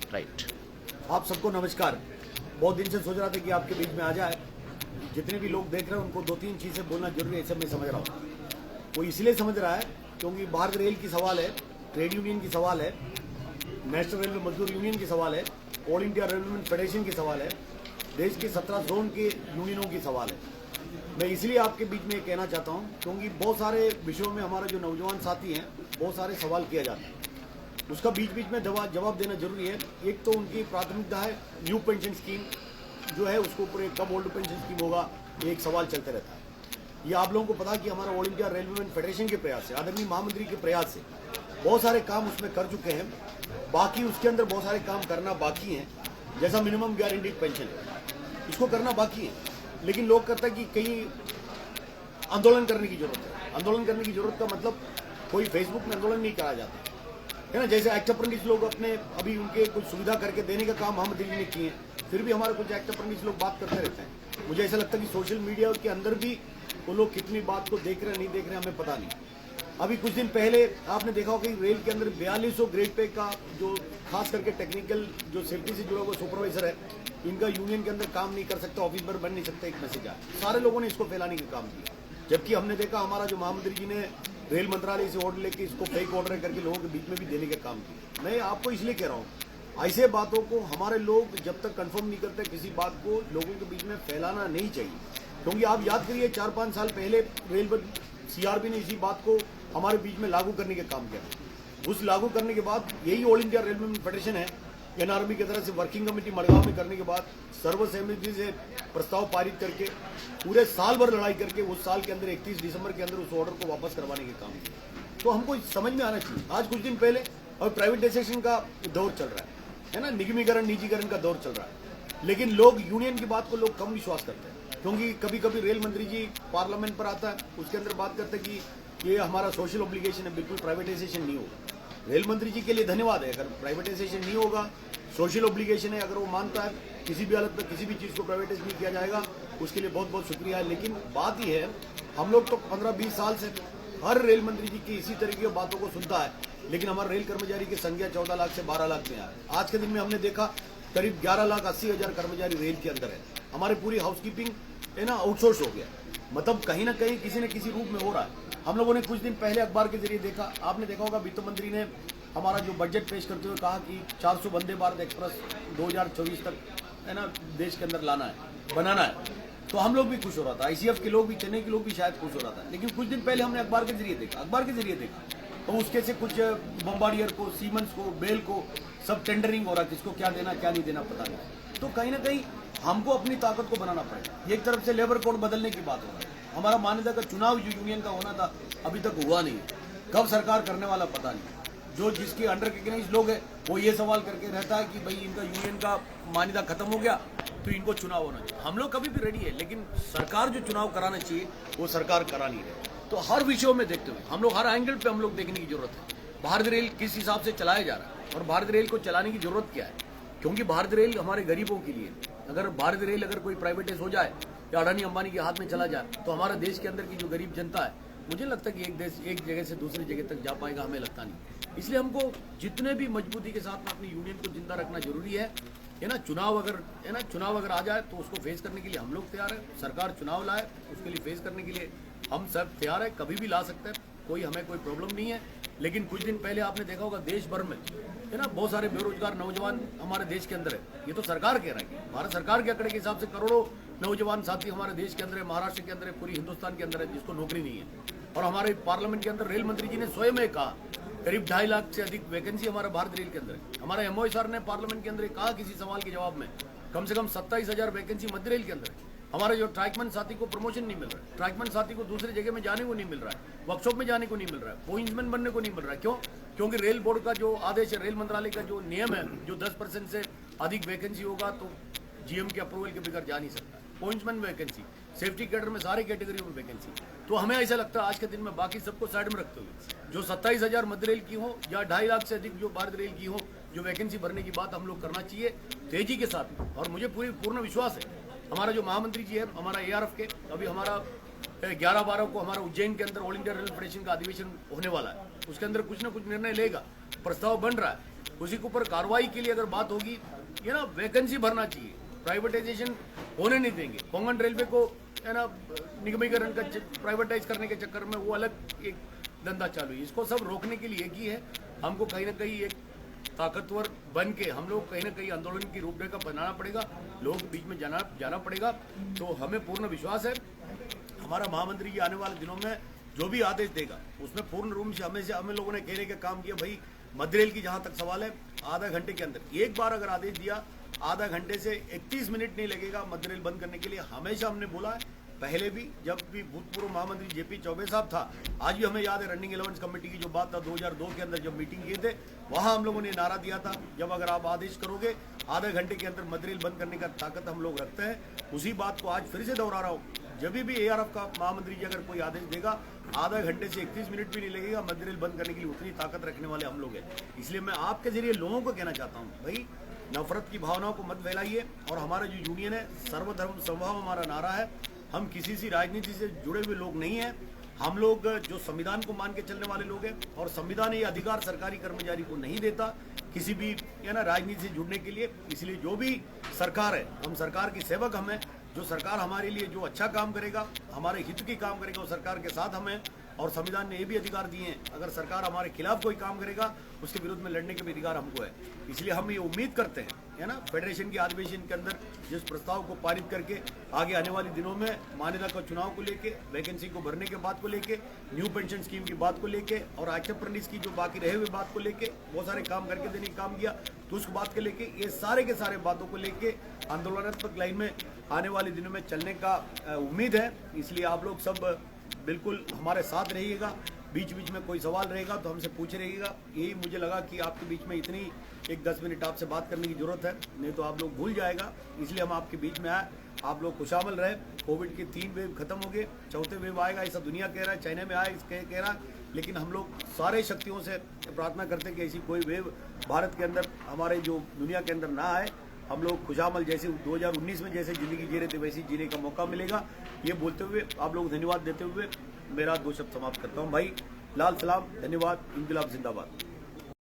Right. आप सबको नमस्कार। बहुत दिन से सोच रहा था कि आपके बीच में आ जाए। जितने भी लोग देख रहे हैं उनको दो तीन चीज़ें बोलना जरूरी है, सब मैं समझ रहा हूँ। वो इसलिए समझ रहा है क्योंकि भारतीय रेल की सवाल है, ट्रेड यूनियन की सवाल है, नेशनल रेलवे मजदूर यूनियन की सवाल है, ऑल इंडिया रेलवे फेडरेशन की सवाल है, देश के 17 जोन के यूनियनों की सवाल है। मैं इसलिए आपके बीच में कहना चाहता हूँ क्योंकि बहुत सारे विषयों में हमारे जो नौजवान साथी हैं बहुत सारे सवाल किया जाता है, उसका बीच बीच में जवाब देना जरूरी है। एक तो उनकी प्राथमिकता है न्यू पेंशन स्कीम जो है, उसको ऊपर कब ओल्ड पेंशन स्कीम होगा, एक सवाल चलते रहता है। ये आप लोगों को पता कि हमारा ऑल इंडिया रेलवे फेडरेशन के प्रयास से, आदरणीय महामंत्री के प्रयास से बहुत सारे काम उसमें कर चुके हैं। बाकी उसके अंदर बहुत सारे काम करना बाकी हैं, जैसा मिनिमम गारंटीड पेंशन इसको करना बाकी है। लेकिन लोग कहते हैं कि कहीं आंदोलन करने की जरूरत है। आंदोलन करने की जरूरत का मतलब कोई फेसबुक में आंदोलन नहीं करा जाता है ना। जैसे एक्ट अप्रेंटिस लोग अपने अभी उनके कुछ सुविधा करके देने का काम महामंत्री जी ने किए, फिर भी हमारे कुछ एक्ट अप्रेंटिस लोग बात करते रहते हैं। मुझे ऐसा लगता है कि सोशल मीडिया के अंदर भी वो लोग कितनी बात को देख रहे हैं नहीं देख रहे हैं हमें पता नहीं। अभी कुछ दिन पहले आपने देखा होगा कि रेल के अंदर 4200 ग्रेड पे का जो खास करके टेक्निकल जो सेफ्टी से जुड़ा हुआ सुपरवाइजर है, इनका यूनियन के अंदर काम नहीं कर सकता, ऑफिस पर बन नहीं सकता, एक मैसेज आया। सारे लोगों ने इसको फैलाने का काम किया, जबकि हमने देखा हमारा जो महामंत्री जी ने रेल मंत्रालय से ऑर्डर लेके इसको फेक ऑर्डर करके लोगों के बीच में भी देने का काम किया। मैं आपको इसलिए कह रहा हूँ ऐसे बातों को हमारे लोग जब तक कंफर्म नहीं करते किसी बात को लोगों के बीच में फैलाना नहीं चाहिए। क्योंकि आप याद करिए 4-5 साल पहले रेल सीआरपी ने इसी बात को हमारे बीच में लागू करने का काम किया। उस लागू करने के बाद यही ऑल इंडिया रेलवे फेडरेशन है, एनआरबी की तरफ से वर्किंग कमेटी मड़गांव में करने के बाद सर्वसहमति से प्रस्ताव पारित करके पूरे साल भर लड़ाई करके उस साल के अंदर 31 दिसंबर के अंदर उस ऑर्डर को वापस करवाने के काम किया। तो हमको समझ में आना चाहिए। आज कुछ दिन पहले और प्राइवेटाइजेशन का दौर चल रहा है ना, निगमीकरण निजीकरण का दौर चल रहा है, लेकिन लोग यूनियन की बात को लोग कम विश्वास करते हैं। क्योंकि कभी कभी रेल मंत्री जी पार्लियामेंट पर आता है, उसके अंदर बात करते हैं कि ये हमारा सोशल ऑब्लिगेशन है, बिल्कुल प्राइवेटाइजेशन नहीं होगा। रेल मंत्री जी के लिए धन्यवाद है, अगर प्राइवेटाइजेशन नहीं होगा, सोशल ऑब्लिगेशन है, अगर वो मानता है किसी भी हालत में किसी भी चीज़ को प्राइवेटाइज नहीं किया जाएगा, उसके लिए बहुत बहुत शुक्रिया है। लेकिन बात यह है, हम लोग तो 15-20 साल से हर रेल मंत्री जी की इसी तरीके की बातों को सुनता है, लेकिन हमारे रेल कर्मचारी की संख्या 14 लाख से 12 लाख में आ है। आज के दिन में हमने देखा करीब 11,80,000 कर्मचारी रेल के अंदर है। हमारे पूरी हाउसकीपिंग है ना आउटसोर्स हो गया, मतलब कहीं ना कहीं किसी न किसी रूप में हो रहा है। हम लोगों ने कुछ दिन पहले अखबार के जरिए देखा, आपने देखा होगा वित्त मंत्री ने हमारा जो बजट पेश करते हुए कहा कि 400 वंदे भारत एक्सप्रेस 2024 तक है ना देश के अंदर लाना है, बनाना है। तो हम लोग भी खुश हो रहा था, आईसीएफ के लोग भी, चेन्नई के लोग भी शायद खुश हो रहा था। लेकिन कुछ दिन पहले हमने अखबार के जरिए देखा तो उसके से कुछ बम्बार्डियर को, सीमेंस को, बेल को सब टेंडरिंग हो रहा है, किसको क्या देना क्या नहीं देना पता नहीं। तो कहीं ना कहीं हमको अपनी ताकत को बनाना पड़ेगा। एक तरफ से लेबर कोड बदलने की बात हो रही है, हमारा मान्यता का चुनाव जो यूनियन का होना था अभी तक हुआ नहीं, कब सरकार करने वाला पता नहीं। जो जिसके अंडर के लोग हैं वो ये सवाल करके रहता है कि भाई इनका यूनियन का मान्यता खत्म हो गया तो इनको चुनाव होना चाहिए। हम लोग कभी भी रेडी है, लेकिन सरकार जो चुनाव कराना चाहिए वो सरकार करा नहीं रही। तो हर विषयों में देखते हुए हम लोग हर एंगल पे हम लोग देखने की जरूरत है, भारतीय रेल किस हिसाब से चलाया जा रहा है और भारतीय रेल को चलाने की जरूरत क्या है। क्योंकि भारतीय रेल हमारे गरीबों के लिए, अगर भारतीय रेल अगर कोई प्राइवेटाइज हो जाए या अडानी अंबानी के हाथ में चला जाए तो हमारा देश के अंदर की जो गरीब जनता है, मुझे लगता है कि एक देश एक जगह से दूसरी जगह तक जा पाएगा, हमें लगता नहीं। इसलिए हमको जितने भी मजबूती के साथ में अपनी यूनियन को जिंदा रखना जरूरी है ना। चुनाव अगर आ जाए तो उसको फेस करने के लिए हम लोग तैयार है। सरकार चुनाव लाए उसके लिए फेस करने के लिए हम सब तैयार है, कभी भी ला सकते हैं, हमें कोई प्रॉब्लम नहीं है। लेकिन कुछ दिन पहले आपने देखा होगा देश भर में है ना बहुत सारे बेरोजगार नौजवान हमारे देश के अंदर है। ये तो सरकार कह रहा है, भारत सरकार के आंकड़े के हिसाब से करोड़ों नौजवान साथी हमारे देश के अंदर है, महाराष्ट्र के अंदर है, पूरी हिंदुस्तान के अंदर है जिसको नौकरी नहीं है। और हमारे पार्लियामेंट के अंदर रेल मंत्री जी ने स्वयं में कहा करीब 2.5 लाख से अधिक वैकेंसी हमारा भारतीय रेल के अंदर है। हमारे एमओए सर ने पार्लियामेंट के अंदर कहा किसी सवाल के जवाब में कम से कम 27,000 वैकेंसी मध्य रेल के अंदर है। हमारे जो ट्रैकमैन साथी को प्रमोशन नहीं मिल रहा है, ट्रैकमैन साथी को दूसरी जगह में जाने को नहीं मिल रहा है, वर्कशॉप में जाने को नहीं मिल रहा है, पोइंट्समैन बनने को नहीं मिल रहा है। क्यों? क्योंकि रेल बोर्ड का जो आदेश है, रेल मंत्रालय का जो नियम है, जो 10% से अधिक वैकेंसी होगा तो जीएम के अप्रूवल के बगैर जा नहीं सकता। पोइंट्समैन वैकेंसी, सेफ्टी कैडर में सारे कैटेगरी में वैकेंसी। तो हमें ऐसा लगता है आज के दिन में बाकी सबको साइड में रखते हुए जो 27,000 मध्य रेल की हो या 2.5 लाख से अधिक जो भारतीय रेल की हो, जो वैकेंसी भरने की बात हम लोग करना चाहिए तेजी के साथ। और मुझे पूर्ण विश्वास है हमारा जो महामंत्री जी है, हमारा एआरएफ के, अभी हमारा 11-12 को हमारा उज्जैन के अंदर ऑल इंडिया रेलवे फेडरेशन का अधिवेशन होने वाला है, उसके अंदर कुछ ना कुछ निर्णय लेगा, प्रस्ताव बन रहा है। उसी के ऊपर कार्रवाई के लिए अगर बात होगी, ये ना वैकेंसी भरना चाहिए, प्राइवेटाइजेशन होने नहीं देंगे। कोंकण रेलवे को है ना निगमीकरण का प्राइवेटाइज करने के चक्कर में वो अलग एक धंधा चालू है। इसको सब रोकने के लिए एक ही है, हमको कहीं ना कहीं एक ताकतवर बन के हम लोग कहीं ना कहीं आंदोलन की रूपरेखा बनाना पड़ेगा, लोगों के बीच में जाना पड़ेगा। तो हमें पूर्ण विश्वास है हमारा महामंत्री जी आने वाले दिनों में जो भी आदेश देगा उसमें पूर्ण रूप से हमें लोगों ने कहने का काम किया। भाई मध्य रेल की जहां तक सवाल है, आधा घंटे के अंदर एक बार अगर आदेश दिया, आधा घंटे से 31 मिनट नहीं लगेगा मध्य रेल बंद करने के लिए। हमेशा हमने बोला है, पहले भी जब भी भूतपूर्व महामंत्री जेपी चौबे साहब था, आज भी हमें याद है रनिंग एलेवेंस कमेटी की जो बात था 2002 के अंदर जब मीटिंग किए थे, वहां हम लोगों ने नारा दिया था, जब अगर आप आदेश करोगे आधा घंटे के अंदर मध्य रेल बंद करने का ताकत हम लोग रखते हैं। उसी बात को आज फिर से दोहरा रहा हूँ, जब भी एआरएफ का महामंत्री जी अगर कोई आदेश देगा, आधा घंटे से 31 मिनट भी नहीं लगेगा, मध्य रेल बंद करने के लिए उतनी ताकत रखने वाले हम लोग हैं। इसलिए मैं आपके जरिए लोगों को कहना चाहता हूँ, भाई नफरत की भावनाओं को मत फैलाइए। और हमारा जो यूनियन है सर्वधर्म समभाव हमारा नारा है, हम किसी सी राजनीति से जुड़े हुए लोग नहीं हैं, हम लोग जो संविधान को मान के चलने वाले लोग हैं। और संविधान ये अधिकार सरकारी कर्मचारी को नहीं देता किसी भी है ना राजनीति से जुड़ने के लिए। इसलिए जो भी सरकार है, हम सरकार की सेवक हम हैं, जो सरकार हमारे लिए जो अच्छा काम करेगा, हमारे हित की काम करेगा, वो सरकार के साथ हमें। और संविधान ने ये भी अधिकार दिए हैं, अगर सरकार हमारे खिलाफ कोई काम करेगा उसके विरुद्ध में लड़ने के भी अधिकार हमको है। इसलिए हम ये उम्मीद करते हैं है ना, फेडरेशन के अधिवेशन के अंदर जिस प्रस्ताव को पारित करके आगे आने वाले दिनों में मान्यता का चुनाव को लेके, वैकेंसी को भरने के बात को लेके, न्यू पेंशन स्कीम की बात को लेके और आक्षेप प्रनिस की जो बाकी रहे हुए बात को लेके, बहुत सारे काम करके देने का काम किया, तो उस बात को लेके, ये सारे के सारे बातों को लेके आंदोलनात्मक लाइन में आने वाले दिनों में चलने का उम्मीद है। इसलिए आप लोग सब बिल्कुल हमारे साथ रहिएगा, बीच बीच में कोई सवाल रहेगा तो हमसे पूछ रहिएगा। यही मुझे लगा कि आपके बीच में इतनी एक 10 मिनट आपसे बात करने की जरूरत है, नहीं तो आप लोग भूल जाएगा। इसलिए हम आपके बीच में आए, आप लोग खुशामल रहे। कोविड के 3 वेव खत्म हो गए, चौथे वेव आएगा ऐसा दुनिया कह रहा है, चाइना में आए कह रहा है, लेकिन हम लोग सारे शक्तियों से प्रार्थना करते हैं कि ऐसी कोई वेव भारत के अंदर, हमारे जो दुनिया के अंदर ना आए। हम लोग खुशामल जैसे 2019 में जैसे जिंदगी जी रहे थे वैसी जीने का मौका मिलेगा। ये बोलते हुए आप लोग धन्यवाद देते हुए मेरा 2 शब्द समाप्त करता हूँ। भाई लाल सलाम, धन्यवाद, इंकलाब जिंदाबाद।